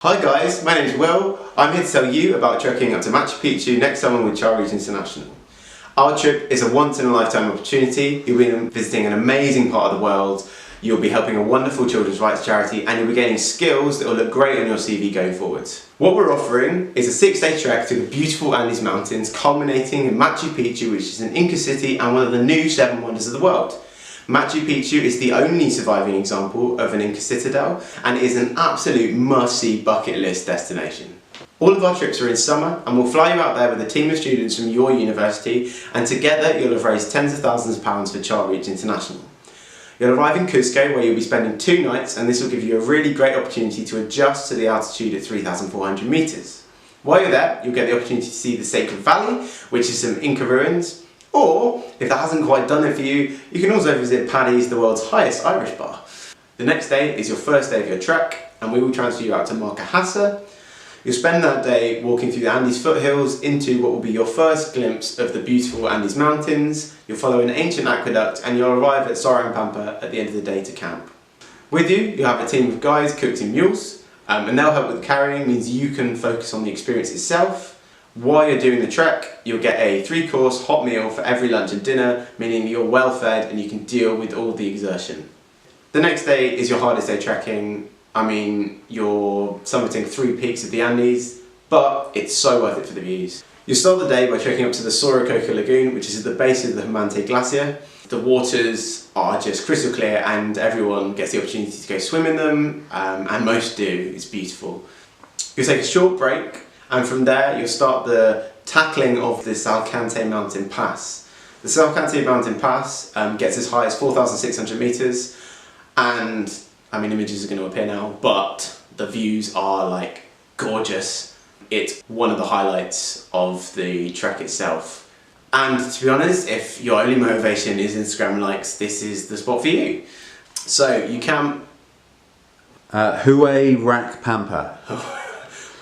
Hi guys, my name is Will. I'm here to tell you about trekking up to Machu Picchu next summer with Childreach International. Our trip is a once-in-a-lifetime opportunity. You'll be visiting an amazing part of the world, you'll be helping a wonderful children's rights charity, and you'll be gaining skills that will look great on your CV going forwards. What we're offering is a 6-day trek through the beautiful Andes Mountains, culminating in Machu Picchu, which is an Inca city and one of the new 7 wonders of the world. Machu Picchu is the only surviving example of an Inca Citadel and is an absolute must-see bucket list destination. All of our trips are in summer and we'll fly you out there with a team of students from your university, and together you'll have raised tens of thousands of pounds for Childreach International. You'll arrive in Cusco where you'll be spending 2 nights, and this will give you a really great opportunity to adjust to the altitude at 3,400 metres. While you're there, you'll get the opportunity to see the Sacred Valley, which is some Inca ruins. Or, if that hasn't quite done it for you, you can also visit Paddy's, the world's highest Irish bar. The next day is your first day of your trek, and we will transfer you out to Marcajasa. You'll spend that day walking through the Andes foothills into what will be your first glimpse of the beautiful Andes Mountains. You'll follow an ancient aqueduct and you'll arrive at Pampa at the end of the day to camp. With you, you'll have a team of guys cooked in mules, and they'll help with the carrying, means you can focus on the experience itself. While you're doing the trek, you'll get a 3-course hot meal for every lunch and dinner, meaning you're well fed and you can deal with all the exertion. The next day is your hardest day trekking. I mean, you're summiting 3 peaks of the Andes, but it's so worth it for the views. You'll start the day by trekking up to the Sorococa Lagoon, which is at the base of the Humante Glacier. The waters are just crystal clear and everyone gets the opportunity to go swim in them, and most do. It's beautiful. You'll take a short break, and from there you'll start the tackling of the Salcante Mountain Pass. The Salcante Mountain Pass gets as high as 4,600 metres, and I mean, images are going to appear now, but the views are like gorgeous. It's one of the highlights of the trek itself. And to be honest, if your only motivation is Instagram likes, this is the spot for you. So you camp... Childreach Pampa.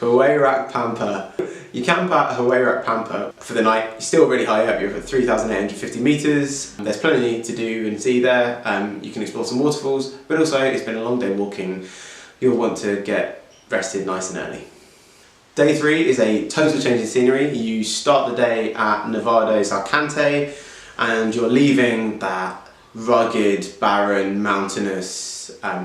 Childreach Pampa. You camp at Childreach Pampa for the night. You're still really high up, you're at 3,850 metres. There's plenty to do and see there. You can explore some waterfalls, but also it's been a long day walking. You'll want to get rested nice and early. Day 3 is a total change in scenery. You start the day at Nevado Salcante and you're leaving that rugged, barren, mountainous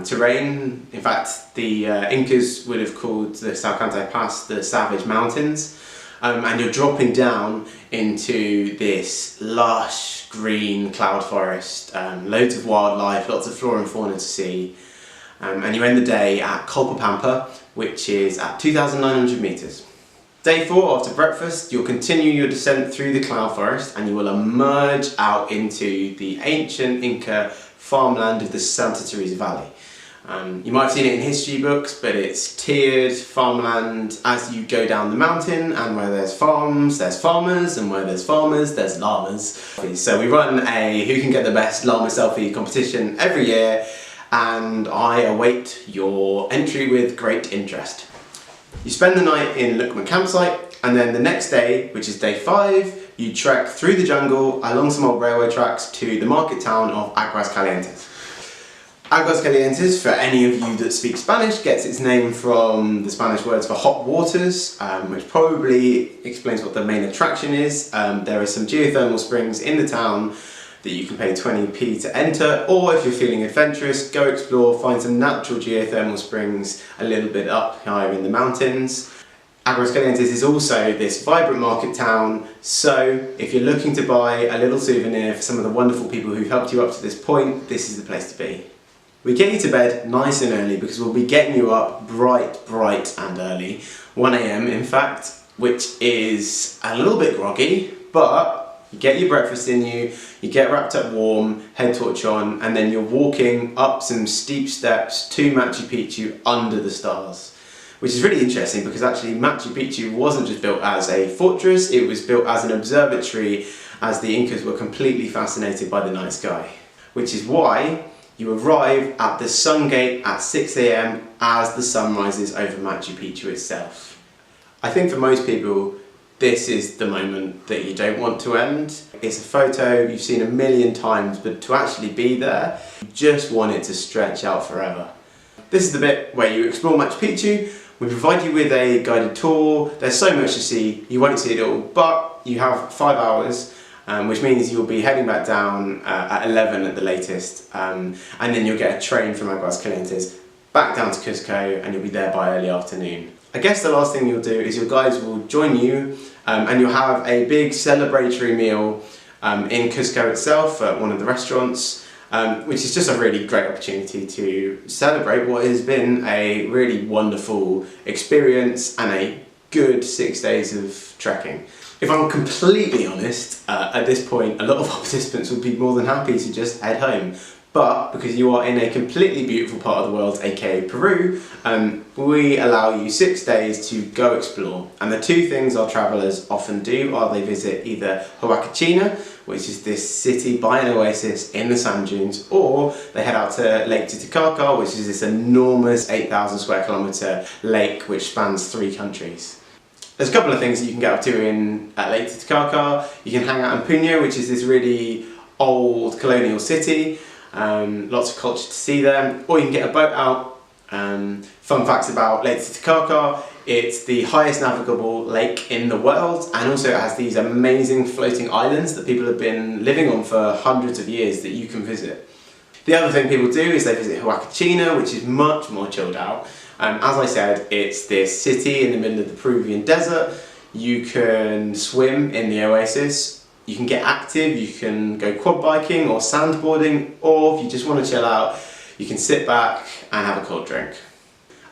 terrain. In fact, the Incas would have called the Salcante Pass the Savage Mountains, and you're dropping down into this lush green cloud forest, loads of wildlife, lots of flora and fauna to see, and you end the day at Pampa, which is at 2,900 metres. Day 4, after breakfast, you'll continue your descent through the cloud forest and you will emerge out into the ancient Inca farmland of the Santa Teresa Valley. You might have seen it in history books, but it's tiered farmland as you go down the mountain, and where there's farms, there's farmers, and where there's farmers, there's llamas. So we run a who can get the best llama selfie competition every year, and I await your entry with great interest. You spend the night in Lukman campsite, and then the next day, which is day 5, you trek through the jungle along some old railway tracks to the market town of Aguas Calientes. Aguas Calientes, for any of you that speak Spanish, gets its name from the Spanish words for hot waters, which probably explains what the main attraction is. There are some geothermal springs in the town that you can pay 20p to enter, or if you're feeling adventurous, go explore, find some natural geothermal springs a little bit up higher in the mountains. Aguas Calientes is also this vibrant market town, so if you're looking to buy a little souvenir for some of the wonderful people who've helped you up to this point, this is the place to be. We get you to bed nice and early because we'll be getting you up bright and early, 1 AM in fact, which is a little bit groggy, but you get your breakfast in you get wrapped up warm, head torch on, and then you're walking up some steep steps to Machu Picchu under the stars. Which is really interesting because actually Machu Picchu wasn't just built as a fortress, it was built as an observatory, as the Incas were completely fascinated by the night sky. Which is why you arrive at the sun gate at 6 AM as the sun rises over Machu Picchu itself. I think for most people, this is the moment that you don't want to end. It's a photo you've seen a million times, but to actually be there, you just want it to stretch out forever. This is the bit where you explore Machu Picchu, We provide you with a guided tour. There's so much to see, you won't see it all, but you have 5 hours, which means you'll be heading back down at 11 at the latest, and then you'll get a train from Aguascalientes back down to Cusco, and you'll be there by early afternoon. I guess the last thing you'll do is your guides will join you, and you'll have a big celebratory meal in Cusco itself at one of the restaurants, which is just a really great opportunity to celebrate what has been a really wonderful experience and a good 6 days of trekking. If I'm completely honest, at this point a lot of our participants would be more than happy to just head home. But because you are in a completely beautiful part of the world, aka Peru, we allow you 6 days to go explore. And the two things our travellers often do are they visit either Huacachina, which is this city by an oasis in the sand dunes, or they head out to Lake Titicaca, which is this enormous 8,000 square kilometre lake which spans 3 countries. There's a couple of things that you can get up to at Lake Titicaca. You can hang out in Puno, which is this really old colonial city. Lots of culture to see there, or you can get a boat out. Fun facts about Lake Titicaca: it's the highest navigable lake in the world, and also it has these amazing floating islands that people have been living on for hundreds of years that you can visit. The other thing people do is they visit Huacachina, which is much more chilled out. As I said, it's this city in the middle of the Peruvian desert. You can swim in the oasis. You can get active, you can go quad biking or sandboarding, or if you just want to chill out, you can sit back and have a cold drink.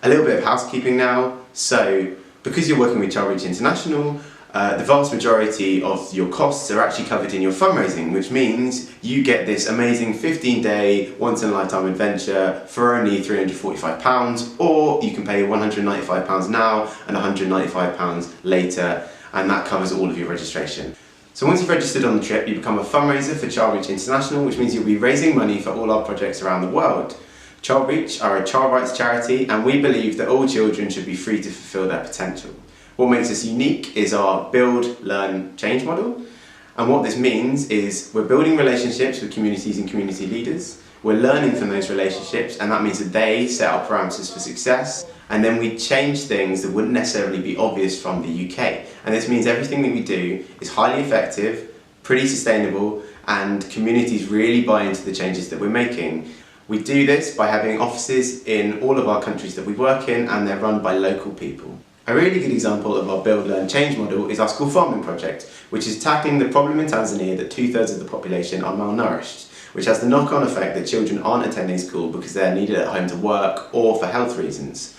A little bit of housekeeping now. So, because you're working with Childreach International, the vast majority of your costs are actually covered in your fundraising, which means you get this amazing 15-day, once-in-a-lifetime adventure for only £345, or you can pay £195 now and £195 later, and that covers all of your registration. So once you've registered on the trip, you become a fundraiser for Childreach International, which means you'll be raising money for all our projects around the world. Childreach are a child rights charity, and we believe that all children should be free to fulfil their potential. What makes us unique is our build, learn, change model. And what this means is we're building relationships with communities and community leaders. We're learning from those relationships, and that means that they set our parameters for success. And then we change things that wouldn't necessarily be obvious from the UK. And this means everything that we do is highly effective, pretty sustainable, and communities really buy into the changes that we're making. We do this by having offices in all of our countries that we work in, and they're run by local people. A really good example of our Build, Learn, Change model is our school farming project, which is tackling the problem in Tanzania that 2/3 of the population are malnourished, which has the knock-on effect that children aren't attending school because they're needed at home to work or for health reasons.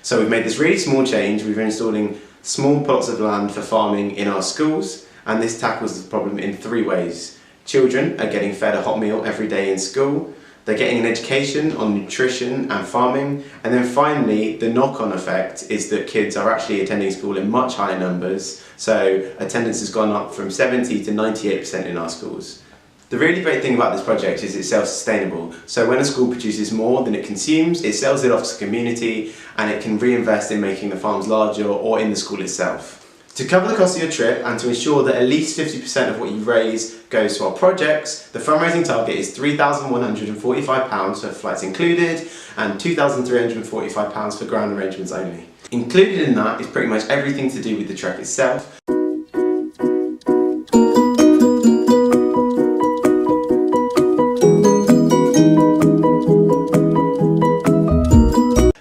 So we've made this really small change. We've been installing small plots of land for farming in our schools, and this tackles the problem in 3 ways. Children are getting fed a hot meal every day in school, they're getting an education on nutrition and farming, and then finally the knock-on effect is that kids are actually attending school in much higher numbers, so attendance has gone up from 70 to 98% in our schools. The really great thing about this project is it's self-sustainable. So when a school produces more than it consumes, it sells it off to the community, and it can reinvest in making the farms larger or in the school itself. To cover the cost of your trip and to ensure that at least 50% of what you raise goes to our projects, the fundraising target is £3,145 for flights included and £2,345 for ground arrangements only. Included in that is pretty much everything to do with the trek itself.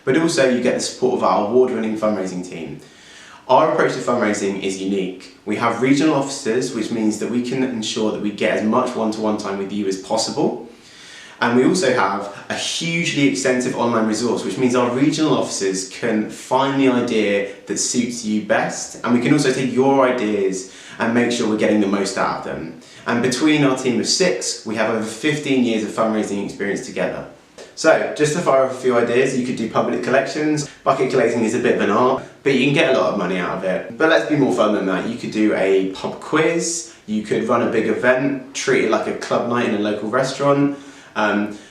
But also you get the support of our award-winning fundraising team. Our approach to fundraising is unique. We have regional officers, which means that we can ensure that we get as much one-to-one time with you as possible. And we also have a hugely extensive online resource, which means our regional officers can find the idea that suits you best, and we can also take your ideas and make sure we're getting the most out of them. And between our team of 6, we have over 15 years of fundraising experience together. So, just to fire off a few ideas, you could do public collections. Bucket collecting is a bit of an art, but you can get a lot of money out of it. But let's be more fun than that. You could do a pub quiz, you could run a big event, treat it like a club night in a local restaurant.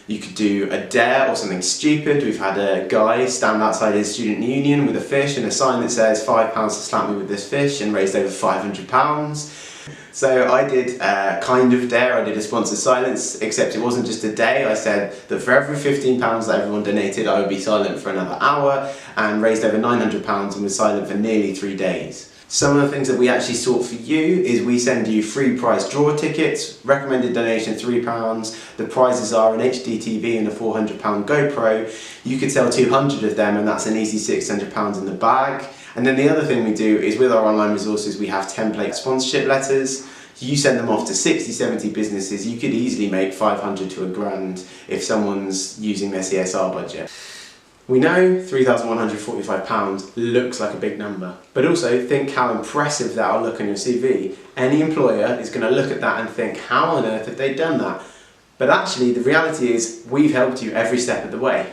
You could do a dare or something stupid. We've had a guy stand outside his student union with a fish and a sign that says £5 to slap me with this fish, and raised over £500. So I did a kind of dare, I did a sponsored silence, except it wasn't just a day. I said that for every £15 that everyone donated, I would be silent for another hour, and raised over £900 and was silent for nearly 3 days. Some of the things that we actually sort for you is we send you free prize draw tickets, recommended donation £3, the prizes are an HD TV and a £400 GoPro. You could sell 200 of them and that's an easy £600 in the bag. And then the other thing we do is with our online resources we have template sponsorship letters. You send them off to 60, 70 businesses. You could easily make 500 to £1,000 if someone's using their CSR budget. We know £3,145 looks like a big number, but also think how impressive that'll look on your CV. Any employer is going to look at that and think, how on earth have they done that? But actually the reality is we've helped you every step of the way.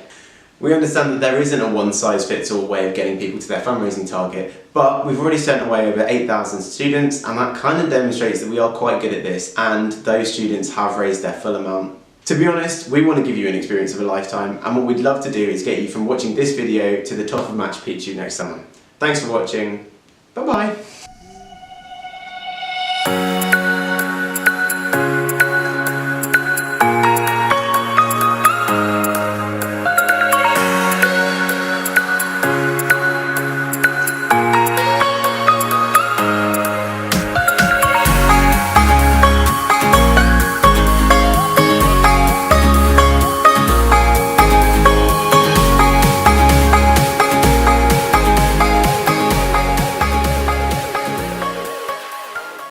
We understand that there isn't a one-size-fits-all way of getting people to their fundraising target, but we've already sent away over 8,000 students, and that kind of demonstrates that we are quite good at this, and those students have raised their full amount. To be honest, we want to give you an experience of a lifetime, and what we'd love to do is get you from watching this video to the top of Machu Picchu next summer. Thanks for watching. Bye bye.